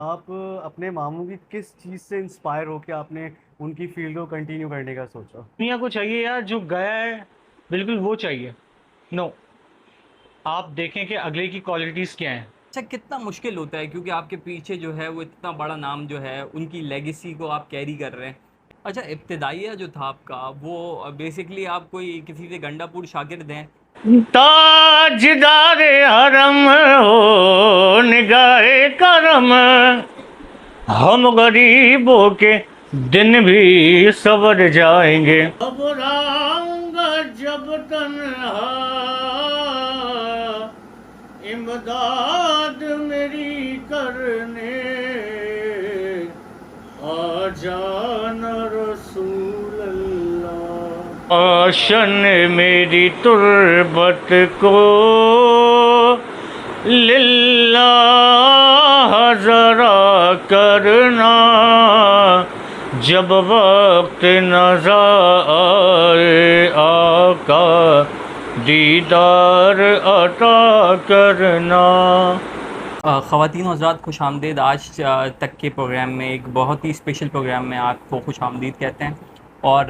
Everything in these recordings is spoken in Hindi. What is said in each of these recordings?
आप अपने मामू की किस चीज़ से इंस्पायर होके आपने उनकी फील्ड को कंटिन्यू करने का सोचा? दुनिया को चाहिए यार जो गया है, बिल्कुल वो चाहिए। नो, आप देखें कि अगले की क्वालिटीज़ क्या हैं। अच्छा, कितना मुश्किल होता है क्योंकि आपके पीछे जो है वो इतना बड़ा नाम जो है उनकी लेगेसी को आप कैरी कर रहे हैं। अच्छा, इब्तिदाइया जो था आपका वो बेसिकली आप कोई किसी से गंडापुर शागिर्द हैं? ताजदार हरम हो निगाहे करम, हम गरीबों के दिन भी सवर जाएंगे। अब आऊंगा जब तन्हा, इमदाद मेरी करने, आ जाना रसूल अल्लाह। आशन मेरी तुर्बत को लिल्लाह जरा करना, जब वक्त नज़र आए आका दीदार अता करना। ख़वातीन और हज़रात, खुश आमदीद। आज तक के प्रोग्राम में, एक बहुत ही स्पेशल प्रोग्राम में आपको खुश आमदीद कहते हैं। और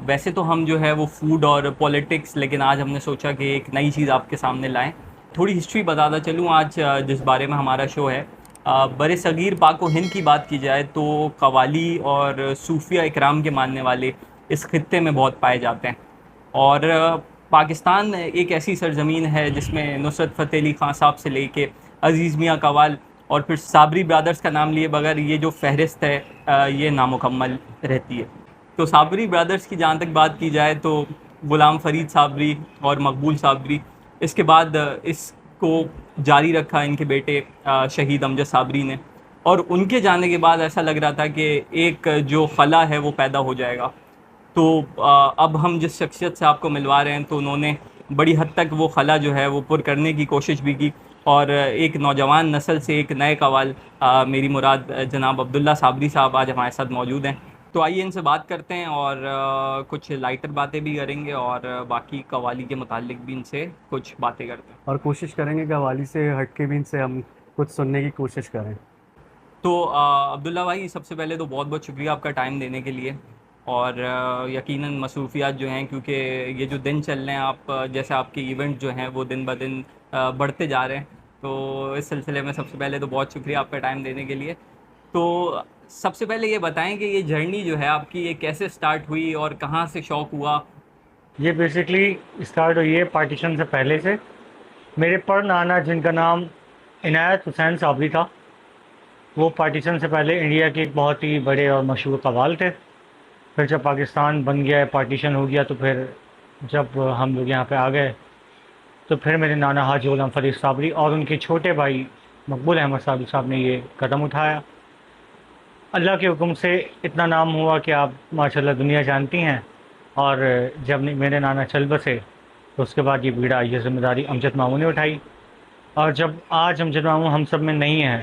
वैसे तो हम जो है वो फूड और पॉलिटिक्स, लेकिन आज हमने सोचा कि एक नई चीज़ आपके सामने लाएं। थोड़ी हिस्ट्री बताता चलूँ आज जिस बारे में हमारा शो है। बरे सग़ीर पाक व हिंद की बात की जाए तो कवाली और सूफिया इकराम के मानने वाले इस खित्ते में बहुत पाए जाते हैं। और पाकिस्तान एक ऐसी सरज़मीन है जिसमें नुसरत फ़तेह अली ख़ान साहब से लेके अज़ीज़ मियाँ कवाल और फिर साबरी ब्रदर्स का नाम लिए बगैर ये जो फ़हरिस्त है ये नामुकम्मल रहती है। तो साबरी ब्रदर्स की जहाँ तक बात की जाए तो ग़ुलाम फ़रीद साबरी और मकबूल साबरी, इसके बाद इसको जारी रखा इनके बेटे शहीद अमजद साबरी ने। और उनके जाने के बाद ऐसा लग रहा था कि एक जो खला है वो पैदा हो जाएगा। तो अब हम जिस शख्सियत से आपको मिलवा रहे हैं तो उन्होंने बड़ी हद तक वो खला जो है वो पुर करने की कोशिश भी की। और एक नौजवान नस्ल से एक नए कवाल, मेरी मुराद जनाब अब्दुल्ला साबरी साहब आज हमारे साथ मौजूद हैं। तो आइए इनसे बात करते हैं और कुछ लाइटर बातें भी करेंगे और बाकी कवाली के मुतालिक भी इनसे कुछ बातें करते हैं। और कोशिश करेंगे कि हवाली से हट के भी इनसे हम कुछ सुनने की कोशिश करें। तो अब्दुल्ला भाई, सबसे पहले तो बहुत बहुत शुक्रिया आपका टाइम देने के लिए। और यकीनन मसरूफियात जो हैं, क्योंकि ये जो दिन चल रहे हैं, आप जैसे आपके इवेंट जो हैं वो दिन ब दिन बढ़ते जा रहे हैं। तो इस सिलसिले में सबसे पहले तो बहुत शुक्रिया आपका टाइम देने के लिए। तो सबसे पहले ये बताएं कि ये जर्नी जो है आपकी, ये कैसे स्टार्ट हुई और कहाँ से शौक़ हुआ? ये बेसिकली स्टार्ट हुई है पार्टीशन से पहले से। मेरे पर नाना, जिनका नाम इनायत हुसैन साबरी था, वो पार्टीशन से पहले इंडिया के एक बहुत ही बड़े और मशहूर कव्वाल थे। फिर जब पाकिस्तान बन गया, पार्टीशन हो गया, तो फिर जब हम लोग यहाँ पे आ गए तो फिर मेरे नाना हाजी ग़ुलाम फ़रीद साबरी और उनके छोटे भाई मकबूल अहमद साबरी साहब ने ये कदम उठाया। अल्लाह के हुक्म से इतना नाम हुआ कि आप माशाल्लाह दुनिया जानती हैं। और जब मेरे नाना चल बसे तो उसके बाद ये बीड़ा, ये ज़िम्मेदारी अमजद मामू ने उठाई। और जब आज अमजद मामू हम सब में नहीं है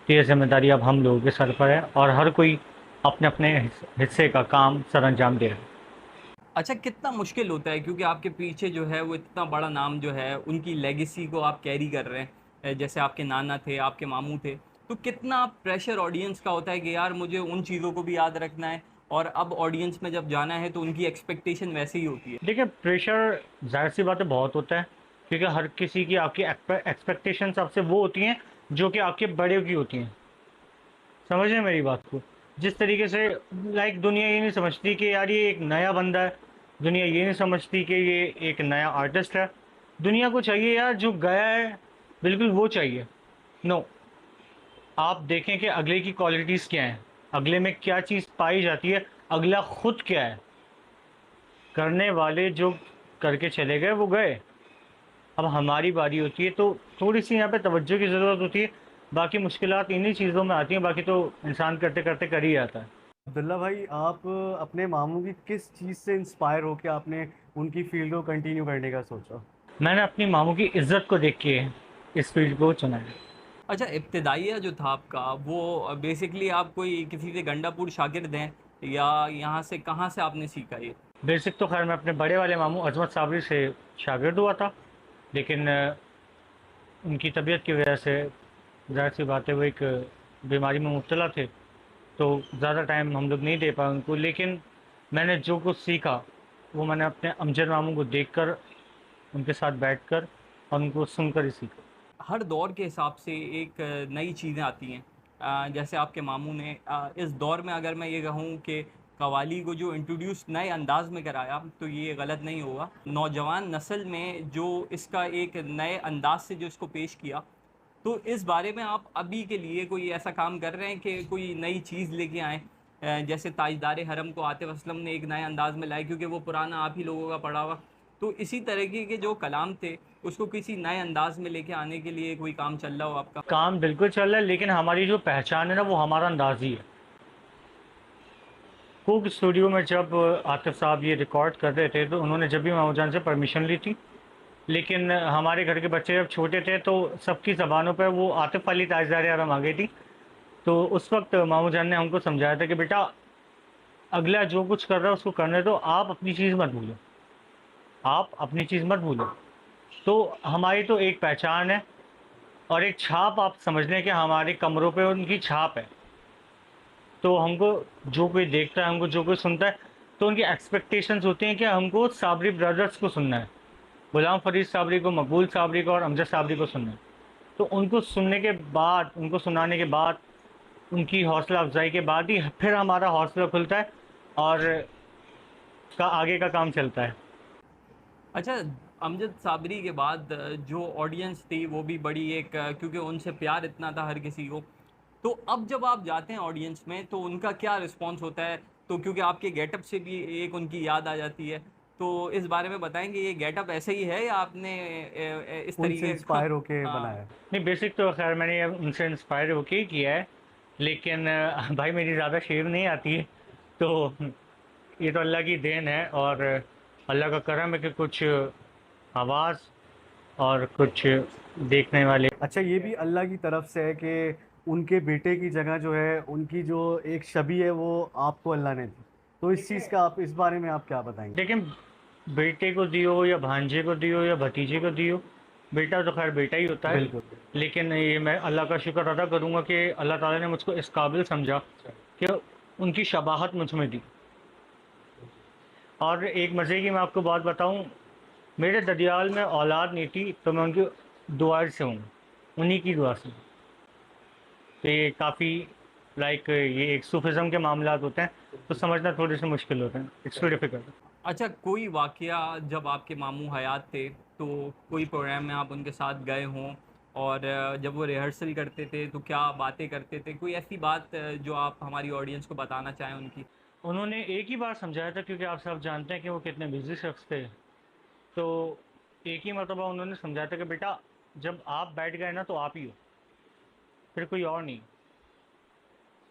तो ये ज़िम्मेदारी अब हम लोगों के सर पर है और हर कोई अपने अपने हिस्से का काम सर अंजाम दे रहा है। अच्छा, कितना मुश्किल होता है क्योंकि आपके पीछे जो है वो इतना बड़ा नाम जो है उनकी लेगेसी को आप कैरी कर रहे हैं। जैसे आपके नाना थे, आपके मामू थे। तो कितना प्रेशर ऑडियंस का होता है कि यार मुझे उन चीज़ों को भी याद रखना है, और अब ऑडियंस में जब जाना है तो उनकी एक्सपेक्टेशन वैसे ही होती है। देखिए, प्रेशर ज़ाहिर सी बात है बहुत होता है, क्योंकि हर किसी की आपकी एक्सपेक्टेशंस आपसे वो होती हैं जो कि आपके बड़े की होती हैं। समझ रहे हैं मेरी बात को? जिस तरीके से लाइक दुनिया ये नहीं समझती कि यार ये एक नया बंदा है, दुनिया ये नहीं समझती कि ये एक नया आर्टिस्ट है। दुनिया को चाहिए यार जो गया है, बिल्कुल वो चाहिए। नो, आप देखें कि अगले की क्वालिटीज़ क्या हैं, अगले में क्या चीज़ पाई जाती है, अगला खुद क्या है। करने वाले जो करके चले गए वो गए, अब हमारी बारी होती है, तो थोड़ी सी यहाँ पे तवज्जो की ज़रूरत होती है। बाकी मुश्किलात इन्हीं चीज़ों में आती हैं, बाकी तो इंसान करते करते कर ही जाता है। अब्दुल्ला भाई, आप अपने मामू की किस चीज़ से इंस्पायर होके आपने उनकी फील्ड को कंटिन्यू करने का सोचा? मैंने अपनी मामू की इज्जत को देख के इस फील्ड को चुना है। अच्छा, इब्तिदाइया जो था आपका वो बेसिकली आप कोई किसी से गंडापुर शागिर्द हैं, या यहाँ से कहाँ से आपने सीखा ये? बेसिक तो खैर मैं अपने बड़े वाले मामू अजमत साबरी से शागिर्द हुआ था, लेकिन उनकी तबीयत की वजह से ज़ाहिर सी बात है वो एक बीमारी में मुब्तला थे, तो ज़्यादा टाइम हम लोग नहीं दे पाए उनको। लेकिन मैंने जो कुछ सीखा वो मैंने अपने अमजद मामू को देखकर, उनके साथ बैठकर और उनको सुनकर ही सीखा। हर दौर के हिसाब से एक नई चीज़ें आती हैं। जैसे आपके मामू ने इस दौर में अगर मैं ये कहूँ कि कव्वाली को जो इंट्रोड्यूस नए अंदाज में कराया तो ये गलत नहीं होगा। नौजवान नस्ल में जो इसका एक नए अंदाज से जो इसको पेश किया, तो इस बारे में आप अभी के लिए कोई ऐसा काम कर रहे हैं कि कोई नई चीज़ लेके आएँ? जैसे ताजदार हरम को आतिफ असलम ने एक नए अंदाज में लाया, क्योंकि वो पुराना आप ही लोगों का पढ़ा हुआ। तो इसी तरीके के जो कलाम थे उसको किसी नए अंदाज में लेके आने के लिए कोई काम चल रहा हो आपका? काम बिल्कुल चल रहा है, लेकिन हमारी जो पहचान है ना वो हमारा अंदाज ही है। कोक स्टूडियो में जब आतिफ साहब ये रिकॉर्ड कर रहे थे तो उन्होंने जब भी मामू जान से परमिशन ली थी, लेकिन हमारे घर के बच्चे जब छोटे थे तो सबकी ज़बानों पर वो आतिफ वाली ताजदार आराम आ गई थी। तो उस वक्त मामू जान ने हमको समझाया था कि बेटा अगला जो कुछ कर रहा है उसको करने दो, आप अपनी चीज़ मत भूलो, आप अपनी चीज़ मत भूलो। तो हमारी तो एक पहचान है और एक छाप, आप समझ लें कि हमारे कमरों पे उनकी छाप है। तो हमको जो कोई देखता है, हमको जो कोई सुनता है, तो उनकी एक्सपेक्टेशंस होती हैं कि हमको साबरी ब्रदर्स को सुनना है, गुलाम फरीद साबरी को, मकबूल साबरी को और अमजद साबरी को सुनना है। तो उनको सुनने के बाद, उनको सुनाने के बाद, उनकी हौसला अफजाई के बाद ही फिर हमारा हौसला खुलता है और आगे का काम चलता है। अच्छा, अमजद साबरी के बाद जो ऑडियंस थी वो भी बड़ी एक क्योंकि उनसे प्यार इतना था हर किसी को, तो अब जब आप जाते हैं ऑडियंस में तो उनका क्या रिस्पॉन्स होता है? तो क्योंकि आपके गेटअप से भी एक उनकी याद आ जाती है, तो इस बारे में बताएंगे ये गेटअप ऐसे ही है या आपने इस उनसे तरीके का? इंस्पायर होके हाँ। बनाया है? नहीं, बेसिक तो खैर मैंने उनसे इंस्पायर होके ही किया है, लेकिन भाई मेरी ज़्यादा शेर नहीं आती है, तो ये तो अल्लाह की देन है और अल्लाह का करम है कि कुछ आवाज़ और कुछ देखने वाले। अच्छा, ये भी अल्लाह की तरफ से है कि उनके बेटे की जगह जो है, उनकी जो एक छवि है वो आपको अल्लाह ने दी। तो इस चीज़ का आप, इस बारे में आप क्या बताएंगे? लेकिन बेटे को दियो या भांजे को दियो या भतीजे को दियो, बेटा तो खैर बेटा ही होता है। बिल्कुल। लेकिन ये मैं अल्लाह का शुक्र अदा करूँगा कि अल्लाह ताला ने मुझको इस काबिल समझा कि उनकी शबाहत मुझ में दी। और एक मज़े की मैं आपको बात बताऊँ, मेरे ददियाल में औलाद नहीं थी तो मैं उनकी दुआ से हूँ, उन्हीं की दुआ से। तो ये काफ़ी लाइक ये एक सूफिज़्म के मामलात होते हैं तो समझना थोड़े से मुश्किल होते हैं, इट्स टू डिफ़िकल्ट। अच्छा, कोई वाकया जब आपके मामू हयात थे तो कोई प्रोग्राम में आप उनके साथ गए हों और जब वो रिहर्सल करते थे तो क्या बातें करते थे? कोई ऐसी बात जो आप हमारी ऑडियंस को बताना चाहें उनकी? उन्होंने एक ही बार समझाया था, क्योंकि आप सब जानते हैं कि वो कितने बिजी शख्स थे। तो एक ही मरतबा उन्होंने समझाया था कि बेटा जब आप बैठ गए ना तो आप ही हो, फिर कोई और नहीं।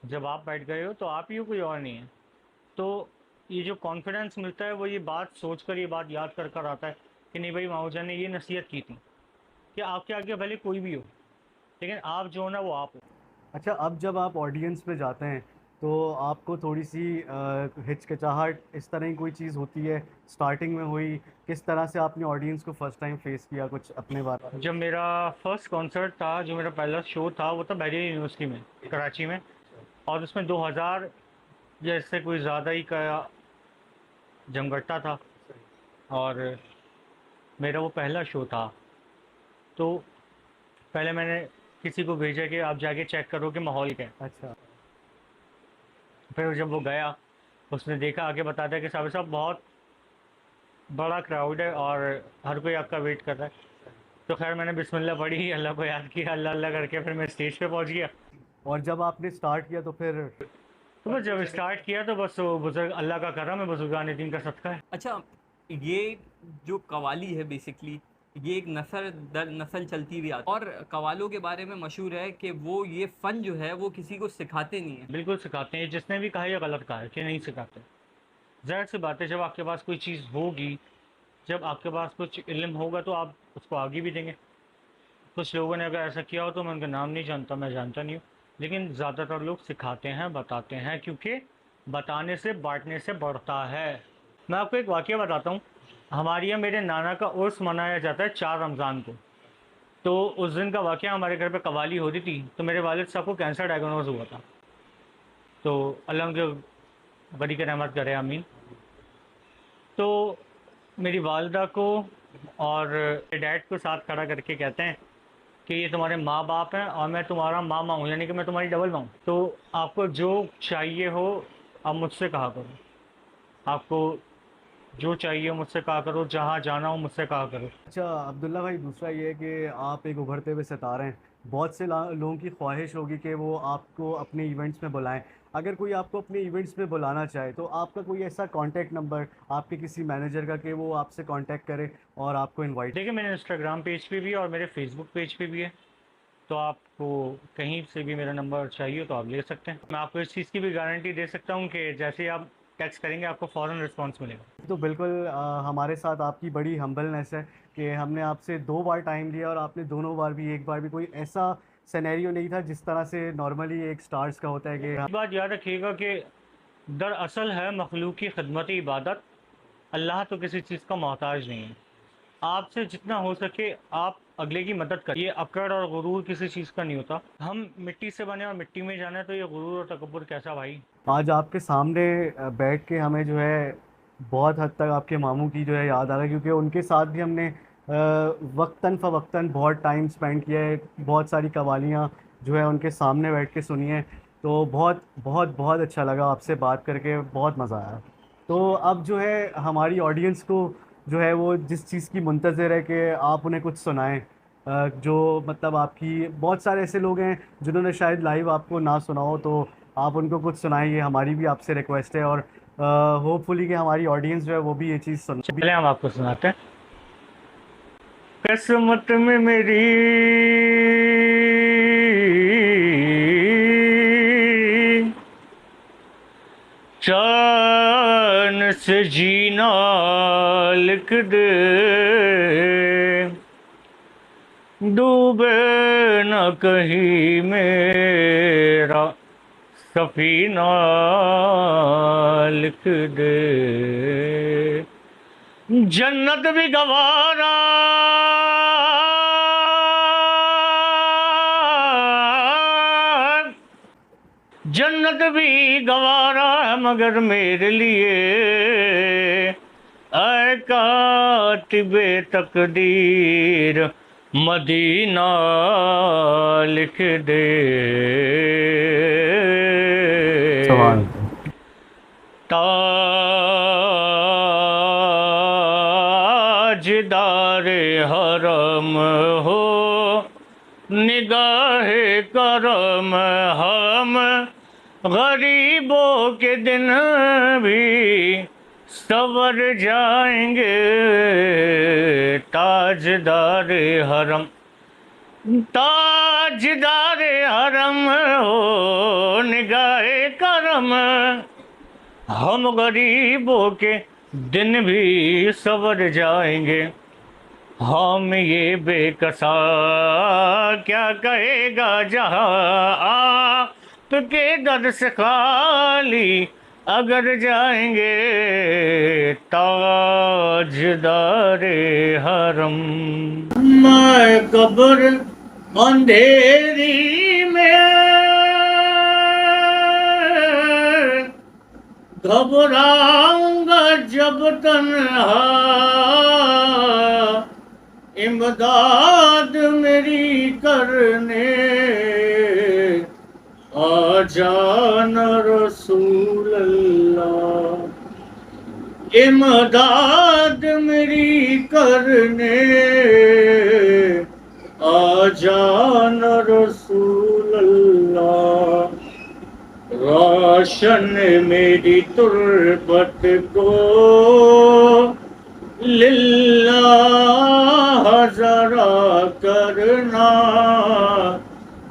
जब आप बैठ गए हो तो आप ही हो, कोई और नहीं है। तो ये जो कॉन्फिडेंस मिलता है वो ये बात सोच कर, ये बात याद कर कर आता है कि नहीं भाई, माऊजान ने ये नसीहत की थी कि आपके आगे भले कोई भी हो, लेकिन आप जो हो ना वो आप हो। अच्छा, अब जब आप ऑडियंस में जाते हैं तो आपको थोड़ी सी हिचकिचाहट इस तरह की कोई चीज़ होती है? स्टार्टिंग में हुई? किस तरह से आपने ऑडियंस को फर्स्ट टाइम फेस किया? कुछ अपने बारे में। जब मेरा फर्स्ट कॉन्सर्ट था, जो मेरा पहला शो था, वो था बैरियर यूनिवर्सिटी में, कराची में। और उसमें 2000 जैसे कोई ज़्यादा ही का जमघट्टा था और मेरा वो पहला शो था। तो पहले मैंने किसी को भेजा कि आप जाके चेक करो कि माहौल क्या है। अच्छा। फिर जब वो गया, उसने देखा, आगे बताता है कि साहब साहब बहुत बड़ा क्राउड है और हर कोई आपका वेट कर रहा है। तो खैर मैंने बिस्मिल्लाह पढ़ी, अल्लाह को याद किया, अल्लाह अल्लाह करके फिर मैं स्टेज पे पहुंच गया। और जब आपने स्टार्ट किया तो फिर? तो बस जब स्टार्ट किया तो बस वो बुजुर्ग, अल्लाह का करम है, बुजुर्गान दीन का सदका है। अच्छा, ये जो कव्वाली है बेसिकली ये एक नस्ल दर नस्ल चलती हुई आती है, और कव्वालों के बारे में मशहूर है कि वो ये फ़न जो है वो किसी को सिखाते नहीं है। बिल्कुल सिखाते हैं, जिसने भी कहा या गलत कहा है कि नहीं सिखाते। ज़ाहिर सी बात है, जब आपके पास कोई चीज़ होगी, जब आपके पास कुछ इल्म होगा तो आप उसको आगे भी देंगे। कुछ लोगों ने अगर ऐसा किया हो तो मैं उनका नाम नहीं जानता, मैं जानता नहीं हूँ, लेकिन ज़्यादातर लोग सिखाते हैं, बताते हैं, क्योंकि बताने से बांटने से बढ़ता है। मैं आपको एक वाक़या बताता हूँ। हमारे यहाँ मेरे नाना का उर्स मनाया जाता है 4 रमज़ान को। तो उस दिन का वाक़या, हमारे घर पे कव्वाली हो रही थी, तो मेरे वालिद साहब को कैंसर डायग्नोज़ हुआ था। तो अल्लाह उनके बरी की रहमत करे, आमीन। तो मेरी वालिदा को और मेरे डैड को साथ खड़ा करके कहते हैं कि ये तुम्हारे माँ बाप हैं और मैं तुम्हारा मामा हूँ, यानी कि मैं तुम्हारी डबल माँ हूँ। तो आपको जो चाहिए हो आप मुझसे कहा करो, आपको जो चाहिए हो मुझसे कहा करो, जहाँ जाना हो मुझसे कहा करो। अच्छा अब्दुल्ला भाई, दूसरा ये है कि आप एक उभरते हुए सितारे हैं। बहुत से लोगों की ख्वाहिश होगी कि वो आपको अपने इवेंट्स में बुलाएं। अगर कोई आपको अपने इवेंट्स में बुलाना चाहे तो आपका कोई ऐसा कांटेक्ट नंबर आपके किसी मैनेजर का कि वो आपसे कांटेक्ट करे और आपको इनवाइट। देखिए, मेरे इंस्टाग्राम पेज पे भी है और मेरे फेसबुक पेज पे भी है, तो आपको कहीं से भी मेरा नंबर चाहिए तो आप ले सकते हैं। मैं आपको इस चीज़ की भी गारंटी दे सकता हूँ कि जैसे ही आप टेक्स्ट करेंगे आपको फ़ौरन रिस्पॉन्स मिलेगा। तो बिल्कुल हमारे साथ आपकी बड़ी हम्बलनेस है कि हमने आपसे 2 बार टाइम लिया और आपने दोनों बार भी, एक बार भी कोई ऐसा सिनेरियो नहीं था जिस तरह से नॉर्मली एक स्टार्स का होता है कि एक बात याद रखिएगा कि दरअसल है मखलूक की खिदमत इबादत, अल्लाह तो किसी चीज़ का मोहताज नहीं है। आपसे जितना हो सके आप अगले की मदद करिए। ये अकड़ और गुरूर किसी चीज़ का नहीं होता। हम मिट्टी से बने और मिट्टी में जाना है, तो ये गुरूर और तकब्बुर कैसा भाई। आज आपके सामने बैठ के हमें जो है बहुत हद तक आपके मामू की जो है याद आ रहा है, क्योंकि उनके साथ भी हमने वक्तन फ़वक्तन बहुत टाइम स्पेंड किया है। बहुत सारी कवालियाँ जो है उनके सामने बैठ के सुनी है। तो बहुत बहुत बहुत अच्छा लगा आपसे बात करके, बहुत मज़ा आया। तो अब जो है हमारी ऑडियंस को जो है वो जिस चीज़ की मुंतज़र है कि आप उन्हें कुछ सुनाएं। जो मतलब आपकी बहुत सारे ऐसे लोग हैं जिन्होंने शायद लाइव आपको ना सुना हो, तो आप उनको कुछ सुनाएं, ये हमारी भी आपसे रिक्वेस्ट है। और होपफुली कि हमारी ऑडियंस जो है वो भी ये चीज़ सुन भी। चले हम आपको सुनाते हैं। किस्मत में मेरी चान से जीना लिख दे, डूबे न कहीं मेरा सफीना लिख दे। जन्नत भी गवारा जन्नत भी गवारा है मगर मेरे लिए ऐ कातिबे तकदीर मदीना लिख दे। सवाल ताजदारे हरम हो निगाहे करम, हम गरीबों के दिन भी सवर जाएंगे। ताजदारे हरम, ताजदारे हरम हो निगाहे करम, हम गरीबों के दिन भी सवर जाएंगे। हम ये बेकसा क्या कहेगा जहाँ आपके दर से खाली अगर जाएंगे। ताजदारे हरम, मैं कब्र अंधेरी में घबराऊंगा जब तन्हा, इमदाद मेरी करने आ जाना रसूल अल्लाह, इमदाद मेरी करने आ जाना रसूल अल्लाह। रोशन मेरी तुर्बत को लिल्लाह जरा करना,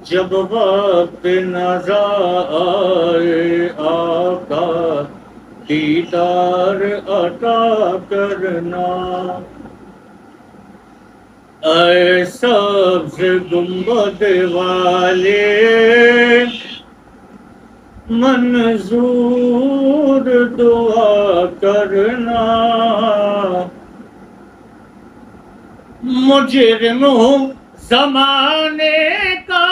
जब वक्त नज़र आए आका दीदार अता करना। ऐ सब्ज़ गुंबद वाले मंजूर दुआ करना, मुजरिम हूँ ज़माने का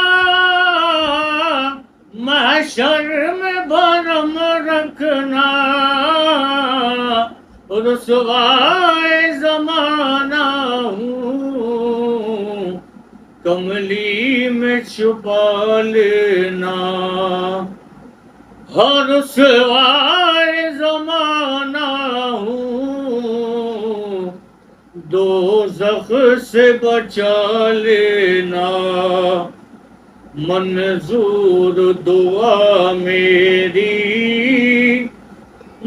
महशर में भरम रखना, रुसवाए ज़माना हूँ, कमली में छुपा लेना। हर रुसवाए ज़माना हूँ, दोज़ख से बचा लेना। मंजूर दुआ मेरी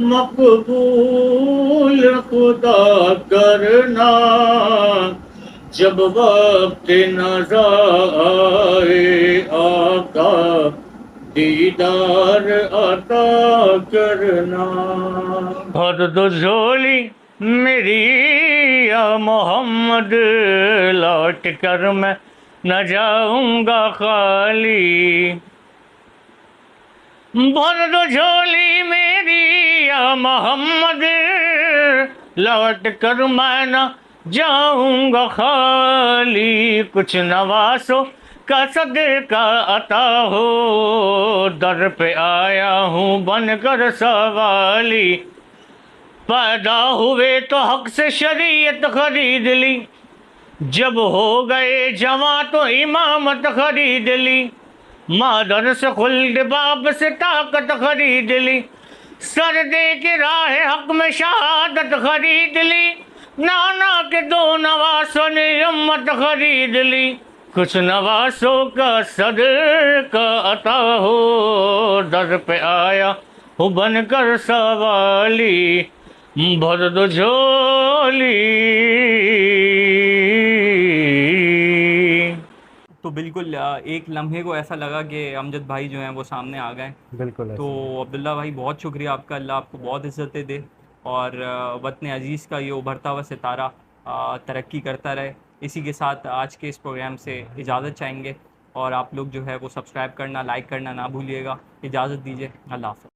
मकबूल खुदा करना, जब वक्त नज़र आए आका दीदार अता करना। भर दो झोली मेरी या मोहम्मद, लौट कर मैं न जाऊंगा खाली। भर दो झोली मेरी या मोहम्मद, लौट कर मैं न जाऊंगा खाली। कुछ नवासों का सदका अता हो, दर पे आया हूँ बनकर सवाली। पैदा हुए तो हक से शरीयत खरीद ली, जब हो गए जवां तो इमामत खरीद ली। मादर से खुल्द बाप से ताकत खरीद ली, सर दे के राह हक में शहादत खरीद ली। नाना के दो नवासों ने उम्मत खरीद ली, कुछ नवासों का सदका अता हो, दर पे आया हूँ बनकर सवाली। भर दो झोली। तो बिल्कुल एक लम्हे को ऐसा लगा कि अमजद भाई जो हैं वो सामने आ गए। बिल्कुल तो ऐसा। अब्दुल्ला भाई बहुत शुक्रिया आपका, अल्लाह आपको बहुत इज़्ज़तें दे और वतन अजीज़ का ये उभरता हुआ सितारा तरक्की करता रहे। इसी के साथ आज के इस प्रोग्राम से इजाज़त चाहेंगे और आप लोग जो है वो सब्सक्राइब करना, लाइक करना ना भूलिएगा। इजाज़त दीजिए, अल्लाह हाफ़िज़।